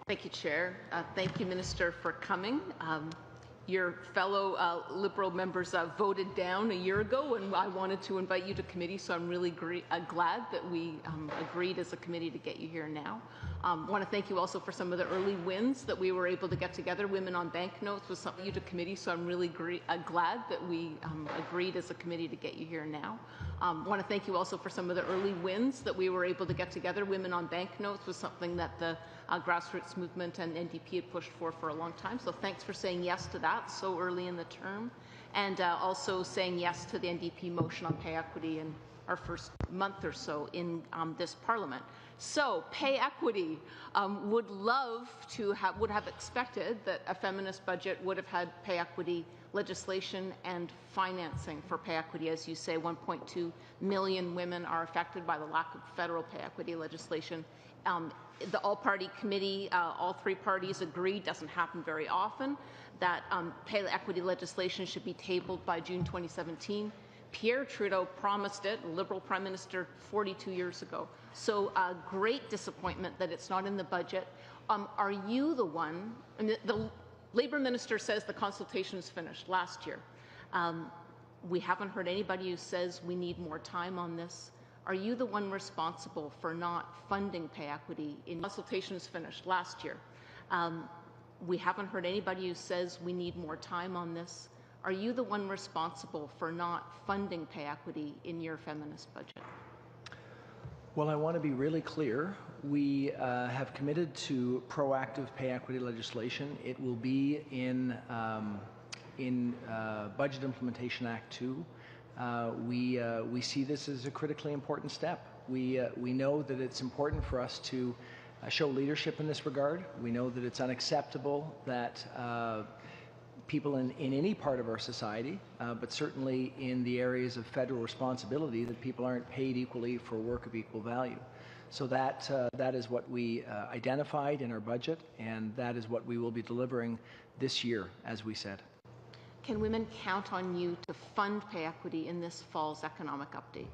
Thank you, Chair. Thank you, Minister, for coming. Your fellow Liberal members voted down a year ago, and I wanted to invite you to committee, so I'm really glad that we agreed as a committee to get you here now. I want to thank you also for some of the early wins that we were able to get together. Women on banknotes was something you to committee, so I'm really glad that we agreed as a committee to get you here now. I want to thank you also for some of the early wins that we were able to get together. Women on banknotes was something that the grassroots movement and NDP had pushed for a long time, so thanks for saying yes to that so early in the term, and also saying yes to the NDP motion on pay equity in our first month or so in this Parliament. So, pay equity would have expected that a feminist budget would have had pay equity legislation and financing for pay equity. As you say, 1.2 million women are affected by the lack of federal pay equity legislation. The all-party committee, all three parties agreed, doesn't happen very often, that pay equity legislation should be tabled by June 2017. Pierre Trudeau promised it, Liberal Prime Minister, 42 years ago. So great disappointment that it's not in the budget. Are you the one, and the Labour Minister says the consultation is finished last year. We haven't heard anybody who says we need more time on this. Are you the one responsible for not funding pay equity? Consultation is finished last year. We haven't heard anybody who says we need more time on this. Are you the one responsible for not funding pay equity in your feminist budget? Well, I want to be really clear. We have committed to proactive pay equity legislation. It will be in Budget Implementation Act 2. We see this as a critically important step. We know that it's important for us to show leadership in this regard. We know that it's unacceptable that people in any part of our society, but certainly in the areas of federal responsibility, that people aren't paid equally for work of equal value. So that is what we identified in our budget, and that is what we will be delivering this year, as we said. Can women count on you to fund pay equity in this fall's economic update?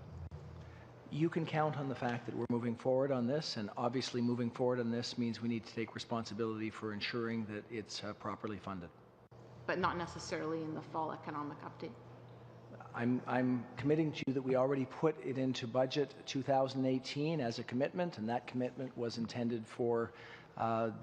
You can count on the fact that we're moving forward on this, and obviously moving forward on this means we need to take responsibility for ensuring that it's properly funded. But not necessarily in the fall economic update? I'm committing to you that we already put it into Budget 2018 as a commitment, and that commitment was intended for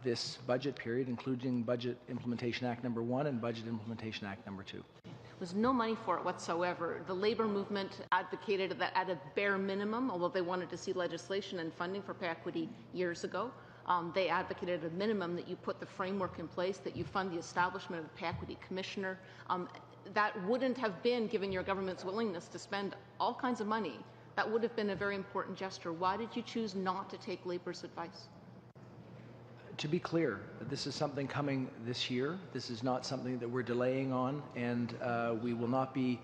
this budget period, including Budget Implementation Act number 1 and Budget Implementation Act number 2. There was no money for it whatsoever. The Labour movement advocated that at a bare minimum, although they wanted to see legislation and funding for pay equity years ago. They advocated at a minimum that you put the framework in place, that you fund the establishment of the Pay Equity Commissioner. That wouldn't have been, given your government's willingness to spend all kinds of money, that would have been a very important gesture. Why did you choose not to take Labour's advice? To be clear, this is something coming this year. This is not something that we're delaying on, and we will not be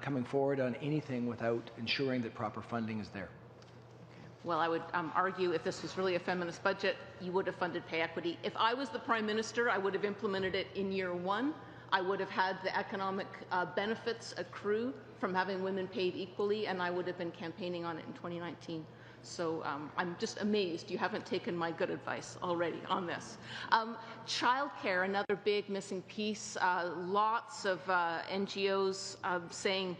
coming forward on anything without ensuring that proper funding is there. Well, I would argue if this was really a feminist budget, you would have funded pay equity. If I was the Prime Minister, I would have implemented it in year 1. I would have had the economic benefits accrue from having women paid equally, and I would have been campaigning on it in 2019. So I'm just amazed you haven't taken my good advice already on this. Childcare, another big missing piece. Lots of NGOs saying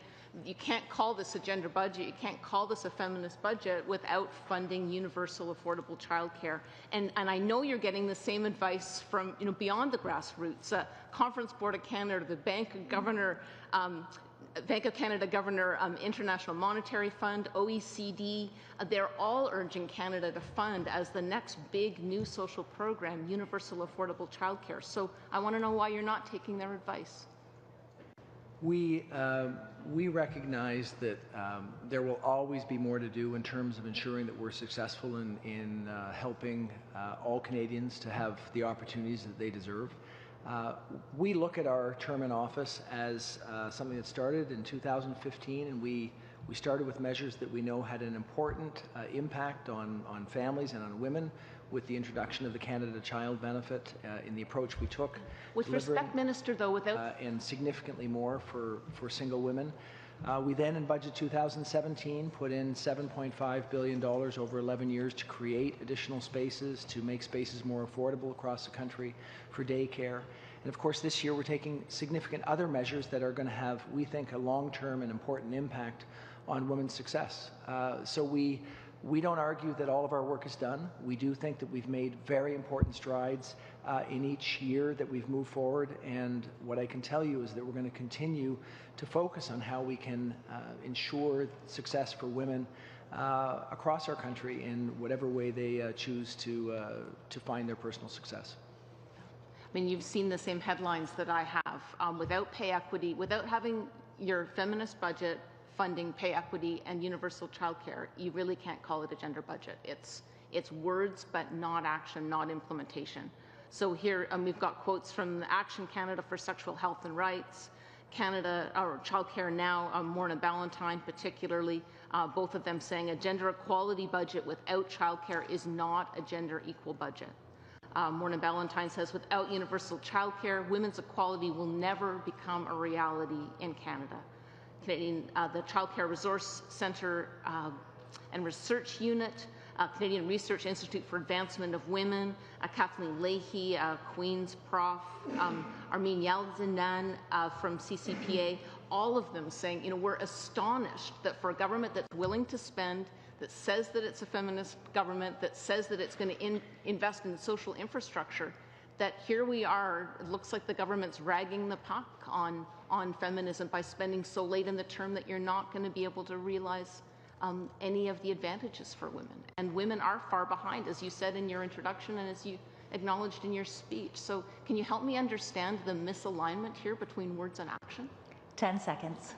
you can't call this a gender budget, you can't call this a feminist budget without funding universal affordable childcare. And I know you're getting the same advice from beyond the grassroots. Conference Board of Canada, the Bank of Canada Governor, International Monetary Fund, OECD, they're all urging Canada to fund as the next big new social program, universal affordable childcare. So I want to know why you're not taking their advice. We recognize that there will always be more to do in terms of ensuring that we're successful in helping all Canadians to have the opportunities that they deserve. We look at our term in office as something that started in 2015, and we started with measures that we know had an important impact on families and on women, with the introduction of the Canada Child Benefit in the approach we took. With respect, Minister, though, without... and significantly more for single women. We then, in Budget 2017, put in $7.5 billion over 11 years to create additional spaces, to make spaces more affordable across the country for daycare. And of course, this year we're taking significant other measures that are going to have, we think, a long-term and important impact on women's success. So we don't argue that all of our work is done. We do think that we've made very important strides in each year that we've moved forward, and what I can tell you is that we're going to continue to focus on how we can ensure success for women across our country in whatever way they choose to find their personal success. I mean, you've seen the same headlines that I have. Without pay equity, without having your feminist budget funding pay equity and universal childcare, you really can't call it a gender budget. It's words, but not action, not implementation. So here we've got quotes from Action Canada for Sexual Health and Rights, Canada, or Childcare Now, Morneau Ballantyne particularly, both of them saying a gender equality budget without childcare is not a gender equal budget. Morneau Ballantyne says, without universal childcare, women's equality will never become a reality in Canada. The Child Care Resource Centre and Research Unit, Canadian Research Institute for Advancement of Women, Kathleen Leahy, Queen's Prof, Armin Yalzinan from CCPA, all of them saying, we're astonished that for a government that's willing to spend, that says that it's a feminist government, that says that it's going to invest in social infrastructure, that here we are, it looks like the government's ragging the puck on feminism by spending so late in the term that you're not going to be able to realize any of the advantages for women. And women are far behind, as you said in your introduction and as you acknowledged in your speech. So can you help me understand the misalignment here between words and action? 10 seconds.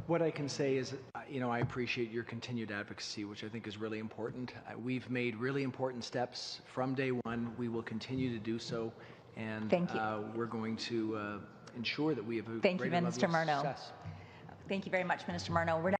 What I can say is, I appreciate your continued advocacy, which I think is really important. We've made really important steps from day one. We will continue to do so, and Thank you. We're going to ensure that we have a Thank greater you, level of Minister Morneau. success. Thank you very much, Minister Morneau.